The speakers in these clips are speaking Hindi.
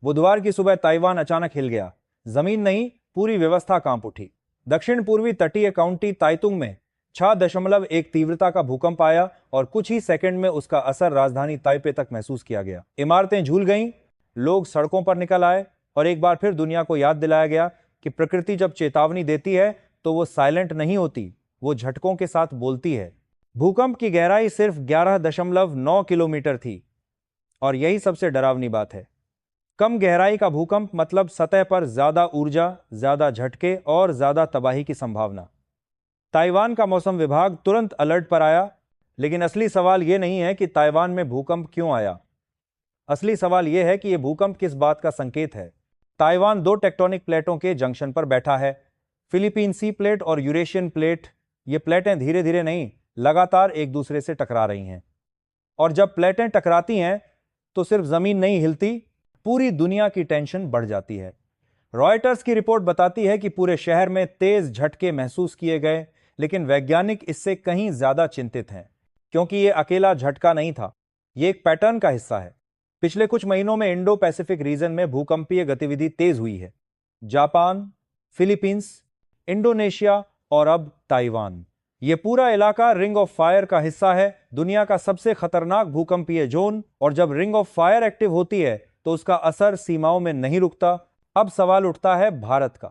बुधवार की सुबह ताइवान अचानक हिल गया। जमीन नहीं, पूरी व्यवस्था कांप उठी। दक्षिण पूर्वी तटीय काउंटी ताइतुंग में 6.1 तीव्रता का भूकंप आया और कुछ ही सेकंड में उसका असर राजधानी ताइपे तक महसूस किया गया। इमारतें झूल गईं, लोग सड़कों पर निकल आए और एक बार फिर दुनिया को याद दिलाया गया कि प्रकृति जब चेतावनी देती है तो वो साइलेंट नहीं होती, वो झटकों के साथ बोलती है। भूकंप की गहराई सिर्फ 11.9 किलोमीटर थी और यही सबसे डरावनी बात है। कम गहराई का भूकंप मतलब सतह पर ज्यादा ऊर्जा, ज्यादा झटके और ज्यादा तबाही की संभावना। ताइवान का मौसम विभाग तुरंत अलर्ट पर आया, लेकिन असली सवाल यह नहीं है कि ताइवान में भूकंप क्यों आया। असली सवाल यह है कि यह भूकंप किस बात का संकेत है। ताइवान दो टेक्टोनिक प्लेटों के जंक्शन पर बैठा है, फिलीपीन सी प्लेट और यूरेशियन प्लेट। ये प्लेटें धीरे धीरे नहीं, लगातार एक दूसरे से टकरा रही हैं। और जब प्लेटें टकराती हैं तो सिर्फ जमीन नहीं हिलती, पूरी दुनिया की टेंशन बढ़ जाती है। रॉयटर्स की रिपोर्ट बताती है कि पूरे शहर में तेज झटके महसूस किए गए, लेकिन वैज्ञानिक इससे कहीं ज्यादा चिंतित हैं, क्योंकि यह अकेला झटका नहीं था, यह एक पैटर्न का हिस्सा है। पिछले कुछ महीनों में इंडो पैसिफिक रीजन में भूकंपीय गतिविधि तेज हुई है। जापान, फिलीपींस, इंडोनेशिया और अब ताइवान, यह पूरा इलाका रिंग ऑफ फायर का हिस्सा है, दुनिया का सबसे खतरनाक भूकंपीय जोन। और जब रिंग ऑफ फायर एक्टिव होती है तो उसका असर सीमाओं में नहीं रुकता। अब सवाल उठता है भारत का।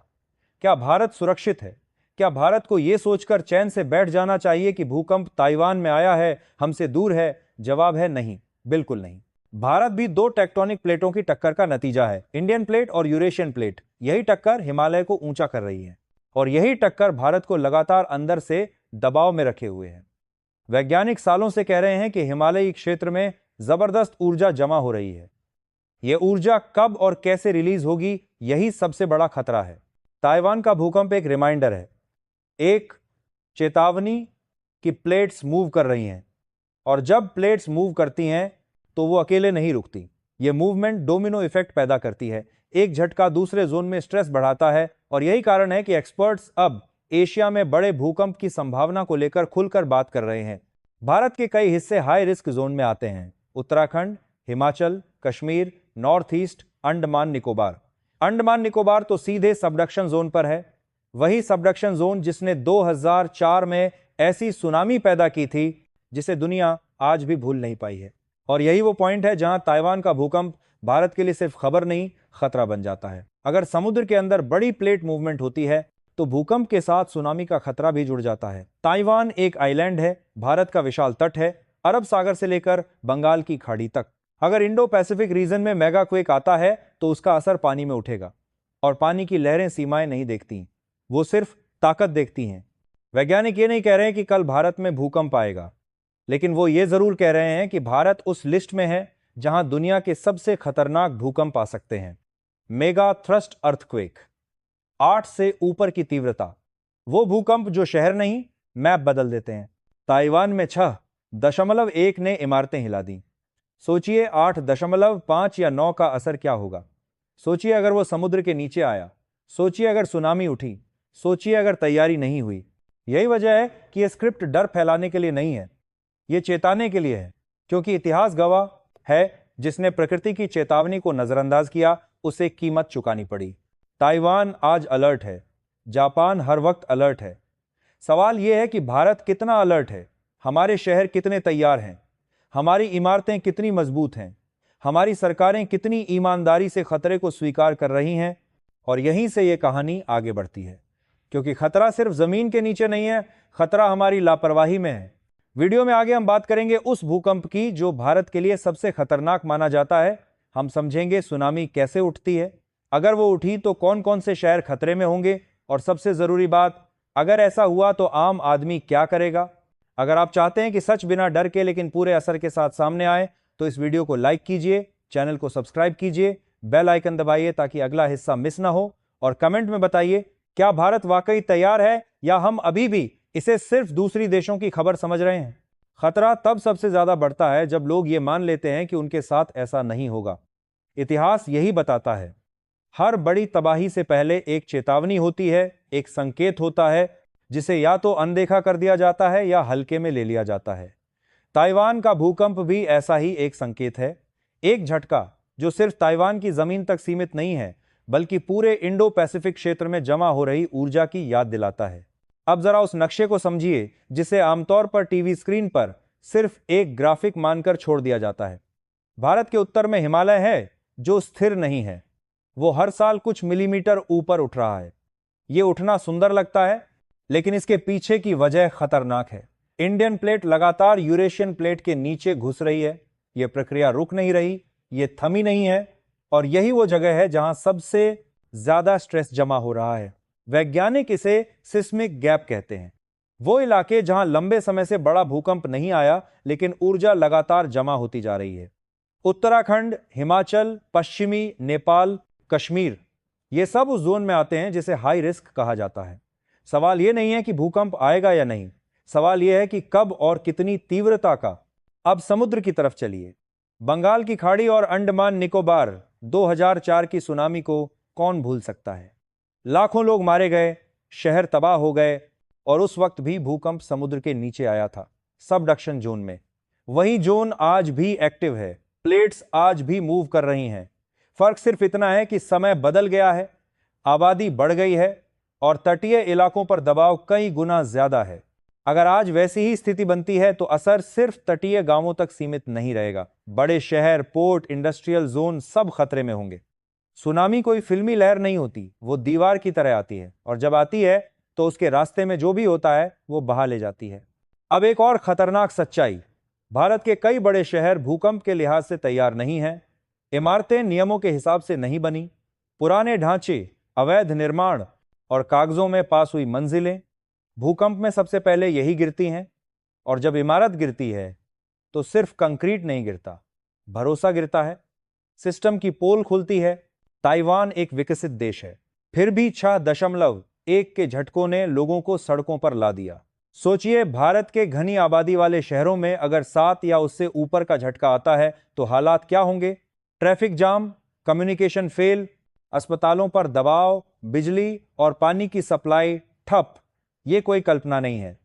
क्या भारत सुरक्षित है? क्या भारत को यह सोचकर चैन से बैठ जाना चाहिए कि भूकंप ताइवान में आया है, हमसे दूर है? जवाब है नहीं, बिल्कुल नहीं। भारत भी दो टेक्टोनिक प्लेटों की टक्कर का नतीजा है, इंडियन प्लेट और यूरेशियन प्लेट। यही टक्कर हिमालय को ऊंचा कर रही है और यही टक्कर भारत को लगातार अंदर से दबाव में रखे हुए है। वैज्ञानिक सालों से कह रहे हैं कि हिमालयी क्षेत्र में जबरदस्त ऊर्जा जमा हो रही है। यह ऊर्जा कब और कैसे रिलीज होगी, यही सबसे बड़ा खतरा है। ताइवान का भूकंप एक रिमाइंडर है, एक चेतावनी कि प्लेट्स मूव कर रही हैं, और जब प्लेट्स मूव करती हैं तो वो अकेले नहीं रुकती। ये मूवमेंट डोमिनो इफेक्ट पैदा करती है, एक झटका दूसरे जोन में स्ट्रेस बढ़ाता है। और यही कारण है कि एक्सपर्ट्स अब एशिया में बड़े भूकंप की संभावना को लेकर खुलकर बात कर रहे हैं। भारत के कई हिस्से हाई रिस्क जोन में आते हैं, उत्तराखंड, हिमाचल, कश्मीर, नॉर्थ ईस्ट, अंडमान निकोबार। अंडमान निकोबार तो सीधे सबडक्शन जोन पर है, वही सबडक्शन जोन जिसने 2004 में ऐसी सुनामी पैदा की थी जिसे दुनिया आज भी भूल नहीं पाई है। और यही वो पॉइंट है जहां ताइवान का भूकंप भारत के लिए सिर्फ खबर नहीं, खतरा बन जाता है। अगर समुद्र के अंदर बड़ी प्लेट मूवमेंट होती है तो भूकंप के साथ सुनामी का खतरा भी जुड़ जाता है। ताइवान एक आइलैंड है, भारत का विशाल तट है, अरब सागर से लेकर बंगाल की खाड़ी तक। अगर इंडो पैसिफिक रीजन में मेगा क्वेक आता है तो उसका असर पानी में उठेगा, और पानी की लहरें सीमाएं नहीं देखती, वो सिर्फ ताकत देखती हैं। वैज्ञानिक ये नहीं कह रहे हैं कि कल भारत में भूकंप आएगा, लेकिन वो ये जरूर कह रहे हैं कि भारत उस लिस्ट में है जहां दुनिया के सबसे खतरनाक भूकंप आ सकते हैं। मेगा थ्रस्ट अर्थक्वेक, 8 से ऊपर की तीव्रता, वो भूकंप जो शहर नहीं, मैप बदल देते हैं। ताइवान में 6.1 ने इमारतें हिला दी। सोचिए 8.5 या 9 का असर क्या होगा। सोचिए अगर वो समुद्र के नीचे आया, सोचिए अगर सुनामी उठी, सोचिए अगर तैयारी नहीं हुई। यही वजह है कि यह स्क्रिप्ट डर फैलाने के लिए नहीं है, यह चेताने के लिए है, क्योंकि इतिहास गवाह है जिसने प्रकृति की चेतावनी को नजरअंदाज किया उसे कीमत चुकानी पड़ी। ताइवान आज अलर्ट है, जापान हर वक्त अलर्ट है। सवाल यह है कि भारत कितना अलर्ट है, हमारे शहर कितने तैयार हैं, हमारी इमारतें कितनी मजबूत हैं, हमारी सरकारें कितनी ईमानदारी से खतरे को स्वीकार कर रही हैं। और यहीं से यह कहानी आगे बढ़ती है, क्योंकि खतरा सिर्फ जमीन के नीचे नहीं है, खतरा हमारी लापरवाही में है। वीडियो में आगे हम बात करेंगे उस भूकंप की जो भारत के लिए सबसे खतरनाक माना जाता है। हम समझेंगे सुनामी कैसे उठती है, अगर वो उठी तो कौन कौन से शहर खतरे में होंगे, और सबसे जरूरी बात, अगर ऐसा हुआ तो आम आदमी क्या करेगा। अगर आप चाहते हैं कि सच बिना डर के लेकिन पूरे असर के साथ सामने आए तो इस वीडियो को लाइक कीजिए, चैनल को सब्सक्राइब कीजिए, बेल आइकन दबाइए ताकि अगला हिस्सा मिस ना हो, और कमेंट में बताइए क्या भारत वाकई तैयार है या हम अभी भी इसे सिर्फ दूसरी देशों की खबर समझ रहे हैं। खतरा तब सबसे ज्यादा बढ़ता है जब लोग ये मान लेते हैं कि उनके साथ ऐसा नहीं होगा। इतिहास यही बताता है, हर बड़ी तबाही से पहले एक चेतावनी होती है, एक संकेत होता है जिसे या तो अनदेखा कर दिया जाता है या हल्के में ले लिया जाता है। ताइवान का भूकंप भी ऐसा ही एक संकेत है, एक झटका जो सिर्फ ताइवान की जमीन तक सीमित नहीं है बल्कि पूरे इंडो पैसिफिक क्षेत्र में जमा हो रही ऊर्जा की याद दिलाता है। अब जरा उस नक्शे को समझिए जिसे आमतौर पर टीवी स्क्रीन पर सिर्फ एक ग्राफिक मानकर छोड़ दिया जाता है। भारत के उत्तर में हिमालय है जो स्थिर नहीं है, वो हर साल कुछ मिलीमीटर ऊपर उठ रहा है। ये उठना सुंदर लगता है लेकिन इसके पीछे की वजह खतरनाक है। इंडियन प्लेट लगातार यूरेशियन प्लेट के नीचे घुस रही है। यह प्रक्रिया रुक नहीं रही, ये थमी नहीं है और यही वो जगह है जहां सबसे ज्यादा स्ट्रेस जमा हो रहा है। वैज्ञानिक इसे सिस्मिक गैप कहते हैं। वो इलाके जहां लंबे समय से बड़ा भूकंप नहीं आया लेकिन ऊर्जा लगातार जमा होती जा रही है। उत्तराखंड, हिमाचल, पश्चिमी नेपाल, कश्मीर, ये सब उस जोन में आते हैं जिसे हाई रिस्क कहा जाता है। सवाल यह नहीं है कि भूकंप आएगा या नहीं, सवाल यह है कि कब और कितनी तीव्रता का। अब समुद्र की तरफ चलिए। बंगाल की खाड़ी और अंडमान निकोबार 2004 की सुनामी को कौन भूल सकता है। लाखों लोग मारे गए, शहर तबाह हो गए और उस वक्त भी भूकंप समुद्र के नीचे आया था, सबडक्शन जोन में। वही जोन आज भी एक्टिव है, प्लेट्स आज भी मूव कर रही हैं। फर्क सिर्फ इतना है कि समय बदल गया है, आबादी बढ़ गई है और तटीय इलाकों पर दबाव कई गुना ज्यादा है। अगर आज वैसी ही स्थिति बनती है तो असर सिर्फ तटीय गांवों तक सीमित नहीं रहेगा। बड़े शहर, पोर्ट, इंडस्ट्रियल जोन सब खतरे में होंगे। सुनामी कोई फिल्मी लहर नहीं होती, वो दीवार की तरह आती है और जब आती है तो उसके रास्ते में जो भी होता है वो बहा ले जाती है। अब एक और खतरनाक सच्चाई, भारत के कई बड़े शहर भूकंप के लिहाज से तैयार नहीं हैं। इमारतें नियमों के हिसाब से नहीं बनी, पुराने ढांचे, अवैध निर्माण और कागजों में पास हुई मंजिलें भूकंप में सबसे पहले यही गिरती हैं। और जब इमारत गिरती है तो सिर्फ कंक्रीट नहीं गिरता, भरोसा गिरता है, सिस्टम की पोल खुलती है। ताइवान एक विकसित देश है, फिर भी 6.1 के झटकों ने लोगों को सड़कों पर ला दिया। सोचिए, भारत के घनी आबादी वाले शहरों में अगर 7 या उससे ऊपर का झटका आता है तो हालात क्या होंगे। ट्रैफिक जाम, कम्युनिकेशन फेल, अस्पतालों पर दबाव, बिजली और पानी की सप्लाई ठप। ये कोई कल्पना नहीं है,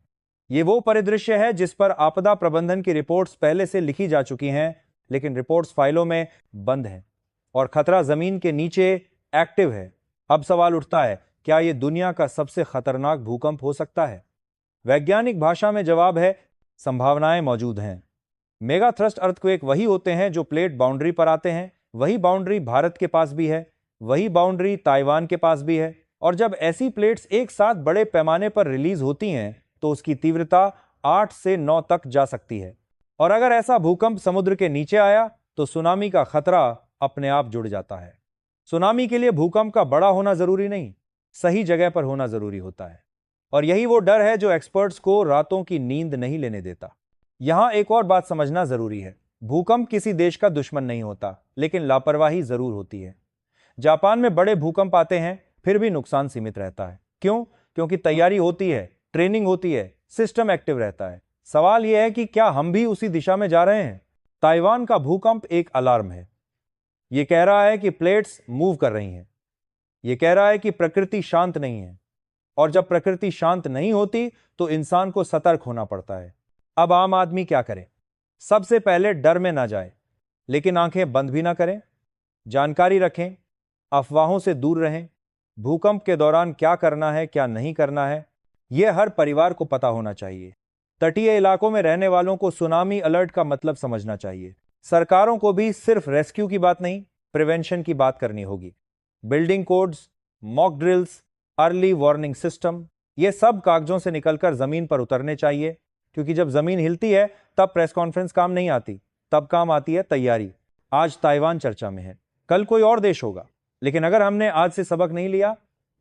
ये वो परिदृश्य है जिस पर आपदा प्रबंधन की रिपोर्ट्स पहले से लिखी जा चुकी हैं, लेकिन रिपोर्ट्स फाइलों में बंद हैं और खतरा जमीन के नीचे एक्टिव है। अब सवाल उठता है, क्या यह दुनिया का सबसे खतरनाक भूकंप हो सकता है? वैज्ञानिक भाषा में जवाब है, संभावनाएं मौजूद हैं। मेगा थ्रस्ट अर्थक्वेक वही होते हैं जो प्लेट बाउंड्री पर आते हैं। वही बाउंड्री भारत के पास भी है, वही बाउंड्री ताइवान के पास भी है। और जब ऐसी प्लेट्स एक साथ बड़े पैमाने पर रिलीज होती हैं तो उसकी तीव्रता 8 से 9 तक जा सकती है। और अगर ऐसा भूकंप समुद्र के नीचे आया तो सुनामी का खतरा अपने आप जुड़ जाता है। सुनामी के लिए भूकंप का बड़ा होना जरूरी नहीं, सही जगह पर होना जरूरी होता है। और यही वो डर है जो एक्सपर्ट्स को रातों की नींद नहीं लेने देता। यहां एक और बात समझना जरूरी है, भूकंप किसी देश का दुश्मन नहीं होता, लेकिन लापरवाही जरूर होती है। जापान में बड़े भूकंप आते हैं, फिर भी नुकसान सीमित रहता है। क्यों? क्योंकि तैयारी होती है, ट्रेनिंग होती है, सिस्टम एक्टिव रहता है। सवाल यह है कि क्या हम भी उसी दिशा में जा रहे हैं? ताइवान का भूकंप एक अलार्म है। यह कह रहा है कि प्लेट्स मूव कर रही हैं। यह कह रहा है कि प्रकृति शांत नहीं है। और जब प्रकृति शांत नहीं होती तो इंसान को सतर्क होना पड़ता है। अब आम आदमी क्या करे? सबसे पहले डर में ना जाए, लेकिन आंखें बंद भी ना करें। जानकारी रखें, अफवाहों से दूर रहें। भूकंप के दौरान क्या करना है, क्या नहीं करना है, यह हर परिवार को पता होना चाहिए। तटीय इलाकों में रहने वालों को सुनामी अलर्ट का मतलब समझना चाहिए। सरकारों को भी सिर्फ रेस्क्यू की बात नहीं, प्रिवेंशन की बात करनी होगी। Building codes, mock drills, early warning system, ये सब कागजों से निकलकर जमीन पर उतरने चाहिए। क्योंकि जब जमीन हिलती है तब प्रेस कॉन्फ्रेंस काम नहीं आती, तब काम आती है तैयारी। आज ताइवान चर्चा में है, कल कोई और देश होगा, लेकिन अगर हमने आज से सबक नहीं लिया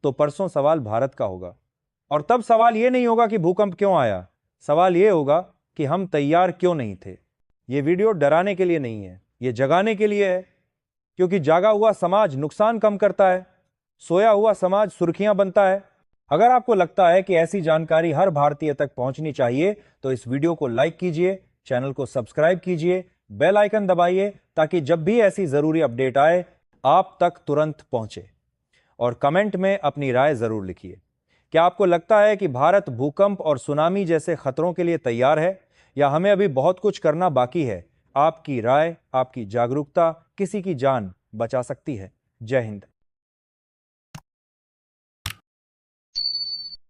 तो परसों सवाल भारत का होगा। और तब सवाल यह नहीं होगा कि भूकंप क्यों आया, सवाल यह होगा कि हम तैयार क्यों नहीं थे। यह वीडियो डराने के लिए नहीं है, यह जगाने के लिए है। क्योंकि जागा हुआ समाज नुकसान कम करता है, सोया हुआ समाज सुर्खियां बनता है। अगर आपको लगता है कि ऐसी जानकारी हर भारतीय तक पहुंचनी चाहिए तो इस वीडियो को लाइक कीजिए, चैनल को सब्सक्राइब कीजिए, बेल आइकन दबाइए ताकि जब भी ऐसी जरूरी अपडेट आए आप तक तुरंत पहुंचे। और कमेंट में अपनी राय जरूर लिखिए। क्या आपको लगता है कि भारत भूकंप और सुनामी जैसे खतरों के लिए तैयार है, या हमें अभी बहुत कुछ करना बाकी है? आपकी राय, आपकी जागरूकता किसी की जान बचा सकती है। जय हिंद।